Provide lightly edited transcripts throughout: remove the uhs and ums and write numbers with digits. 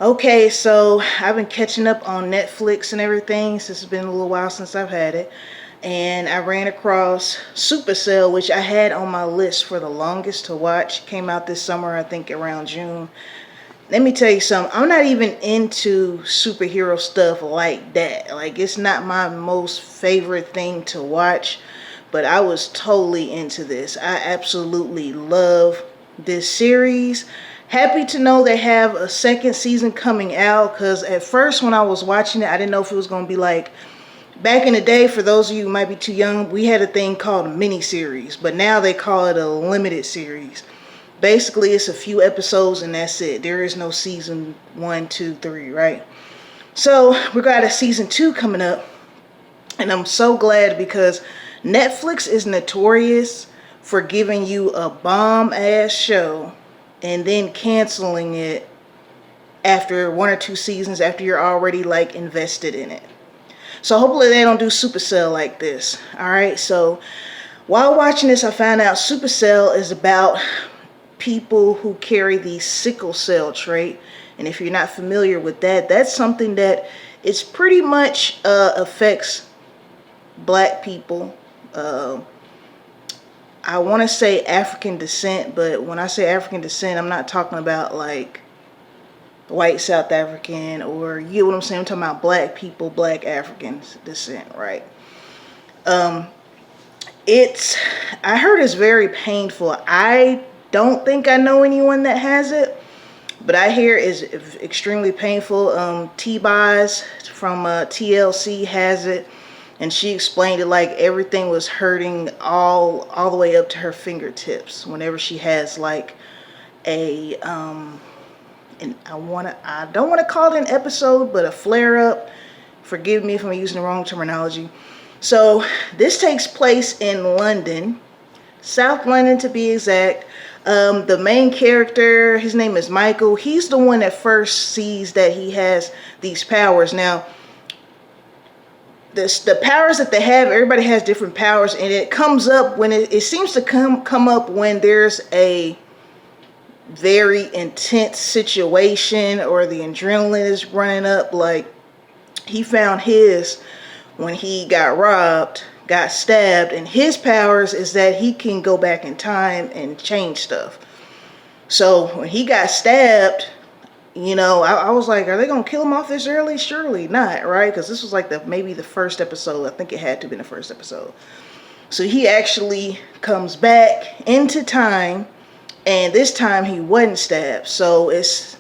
Okay, so I've been catching up on Netflix and everything since it's been a little while since I've had it. And I ran across Supacell, which I had on my list for the longest to watch. Came out this summer, I think around June. Let me tell you something. I'm not even into superhero stuff like that. Like, it's not my most favorite thing to watch, but I was totally into this. I absolutely love this series. Happy to know they have a second season coming out because at first, when I was watching it, I didn't know if it was going to be like back in the day. For those of you who might be too young, we had a thing called a mini series, but now they call it a limited series. Basically, it's a few episodes and that's it. There is no season one, two, three, right? So we got a season two coming up, and I'm so glad because Netflix is notorious for giving you a bomb ass show and then canceling it after one or two seasons after you're already like invested in it. So hopefully they don't do Supercell like this. All right. So while watching this, I found out Supercell is about people who carry the sickle cell trait. And if you're not familiar with that, that's something that it's pretty much affects black people. Uh, I want to say African descent, but when I say African descent, I'm not talking about like white South African, or you know what I'm saying. I'm talking about black people, black African descent, right? Um, it's I heard it's very painful. I don't think I know anyone that has it, but I hear it's extremely painful. T-Boz from TLC has it, and she explained it like everything was hurting all the way up to her fingertips whenever she has like a and I don't want to call it an episode, but a flare up. Forgive me if I'm using the wrong terminology. So this takes place in London, South London to be exact. The main character, his name is Michael. He's the one that first sees that he has these powers. Now, the powers that they have, everybody has different powers, and it comes up when it seems to come up when there's a very intense situation or the adrenaline is running up. Like, he found his when he got robbed, got stabbed, and his powers is that he can go back in time and change stuff. So when he got stabbed, I was like, are they gonna kill him off this early? Surely not, right? Because this was like maybe the first episode. I think it had to be the first episode. So he actually comes back into time, and this time he wasn't stabbed. So it's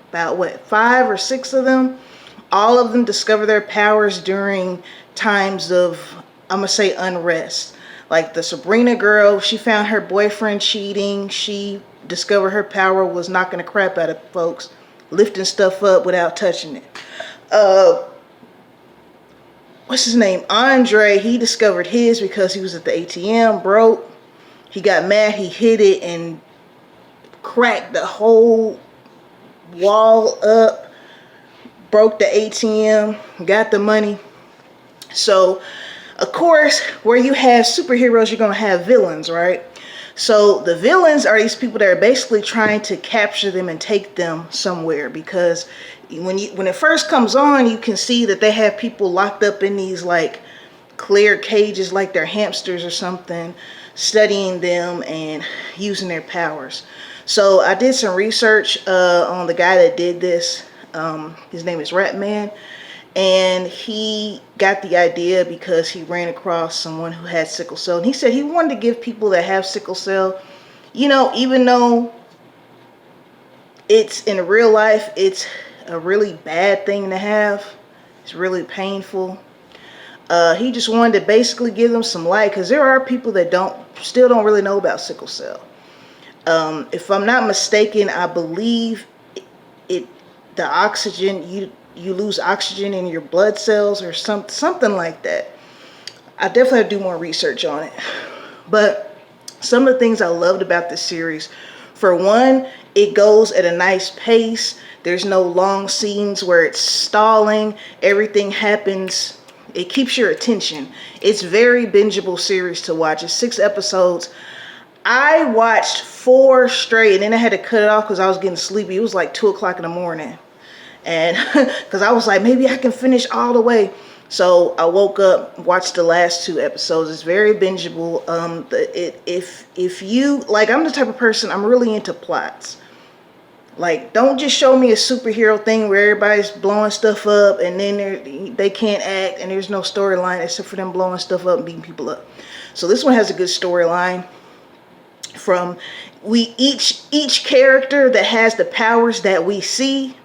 about what, 5 or 6 of them. All of them discover their powers during times of, I'm gonna say, unrest. Like the Sabrina girl, she found her boyfriend cheating. She discovered her power was knocking the crap out of folks, lifting stuff up without touching it. What's his name? Andre, he discovered his because he was at the ATM, broke. He got mad, he hit it and cracked the whole wall up, broke the ATM, got the money. So, of course, where you have superheroes, you're going to have villains, right? So the villains are these people that are basically trying to capture them and take them somewhere, because when it first comes on, you can see that they have people locked up in these like clear cages like they're hamsters or something, studying them and using their powers. So I did some research on the guy that did this. His name is Ratman. And he got the idea because he ran across someone who had sickle cell. And he said he wanted to give people that have sickle cell, even though it's in real life, it's a really bad thing to have. It's really painful. He just wanted to basically give them some light, because there are people that still don't really know about sickle cell. If I'm not mistaken, I believe the oxygen, you lose oxygen in your blood cells or something like that. I definitely have to do more research on it. But some of the things I loved about this series, for one, it goes at a nice pace. There's no long scenes where it's stalling. Everything happens. It keeps your attention. It's very bingeable series to watch. It's 6 episodes. I watched 4 straight, and then I had to cut it off because I was getting sleepy. It was like 2 o'clock in the morning. And because I was like, maybe I can finish all the way. So I woke up, watched the last 2 episodes. It's very bingeable. If you like, I'm the type of person, I'm really into plots. Like, don't just show me a superhero thing where everybody's blowing stuff up and then they can't act and there's no storyline except for them blowing stuff up and beating people up. So this one has a good storyline. From each character that has the powers that we see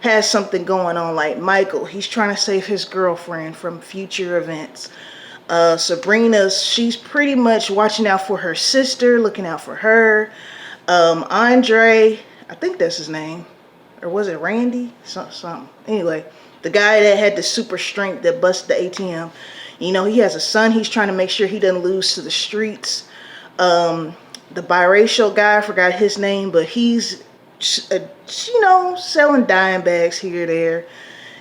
has something going on. Like Michael, he's trying to save his girlfriend from future events. Sabrina, she's pretty much watching out for her sister, looking out for her. Andre, I think that's his name, or was it Randy? Something. Anyway, the guy that had the super strength that busted the ATM. You know, he has a son. He's trying to make sure he doesn't lose to the streets. The biracial guy, I forgot his name, but he's, selling dime bags here or there.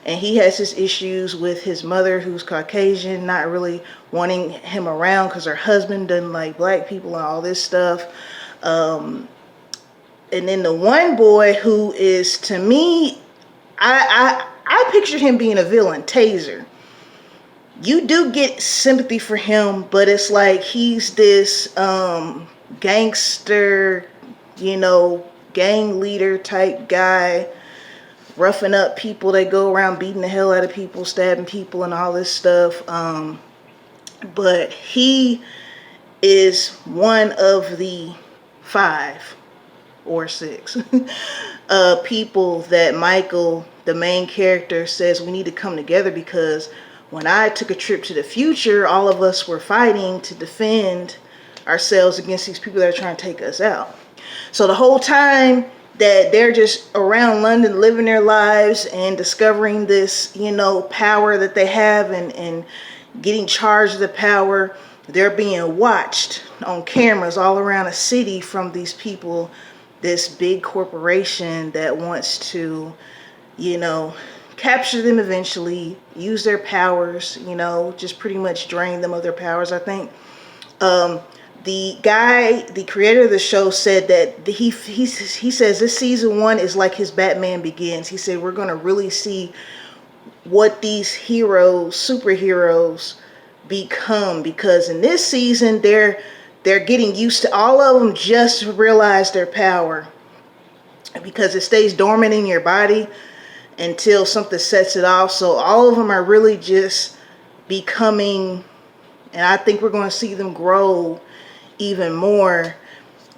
And he has his issues with his mother, who's Caucasian, not really wanting him around because her husband doesn't like black people and all this stuff. And then the one boy who is, to me, I pictured him being a villain, Taser. You do get sympathy for him, but it's like he's this gangster, gang leader type guy, roughing up people. They go around beating the hell out of people, stabbing people and all this stuff. But he is one of the 5 or 6 people that Michael, the main character, says we need to come together, because when I took a trip to the future, all of us were fighting to defend ourselves against these people that are trying to take us out. So the whole time that they're just around London living their lives and discovering this, power that they have and getting charged of the power, they're being watched on cameras all around the city from these people, this big corporation that wants to, capture them eventually, use their powers, just pretty much drain them of their powers, I think. The guy, the creator of the show, said that he says this season 1 is like his Batman Begins. He said we're going to really see what these superheroes become, because in this season they're getting used to, all of them just realize their power, because it stays dormant in your body until something sets it off. So all of them are really just becoming, and I think we're going to see them grow even more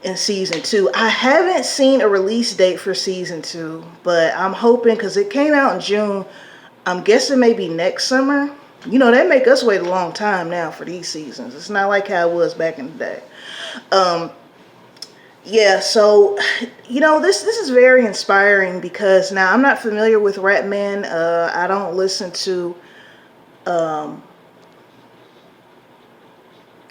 in season 2. I haven't seen a release date for season 2, but I'm hoping, because it came out in June, I'm guessing maybe next summer. They make us wait a long time now for these seasons. It's not like how it was back in the day. Yeah, so, this is very inspiring, because now I'm not familiar with rap man. I don't listen to, I'm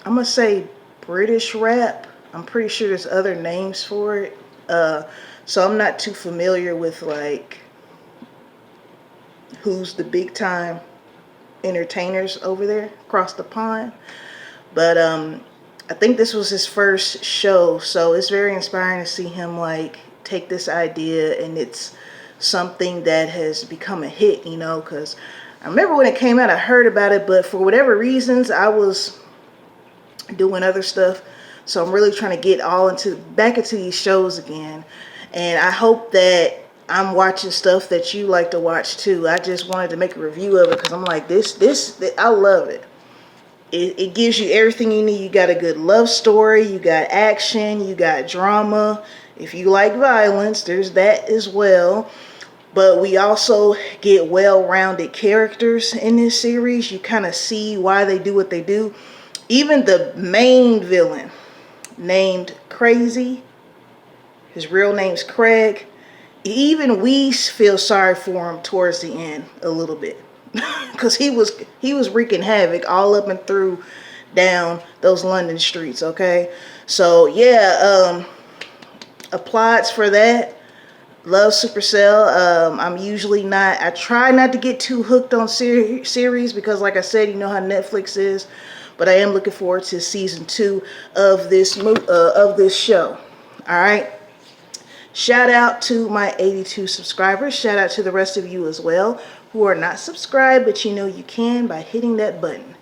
going to say British rap. I'm pretty sure there's other names for it. So I'm not too familiar with, like, who's the big time entertainers over there across the pond. But I think this was his first show, so it's very inspiring to see him like take this idea, and it's something that has become a hit, because I remember when it came out, I heard about it, but for whatever reasons I was doing other stuff. So I'm really trying to get back into these shows again, and I hope that I'm watching stuff that you like to watch too. I just wanted to make a review of it because I'm like, this I love it. It gives you everything you need. You got a good love story, you got action, you got drama. If you like violence, there's that as well. But we also get well-rounded characters in this series. You kind of see why they do what they do. Even the main villain, named Crazy, his real name's Craig, even we feel sorry for him towards the end a little bit, because he was wreaking havoc all up and through down those London streets. Okay, so yeah, applauds for that. Love Supercell. I'm usually not, I try not to get too hooked on series because, like I said, you know how Netflix is. But I am looking forward to season 2 of this show. All right. Shout out to my 82 subscribers. Shout out to the rest of you as well who are not subscribed, but you know you can by hitting that button.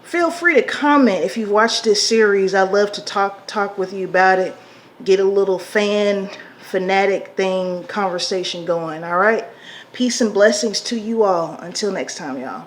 Feel free to comment if you've watched this series. I love to talk with you about it. Get a little fanatic thing conversation going. All right. Peace and blessings to you all. Until next time, y'all.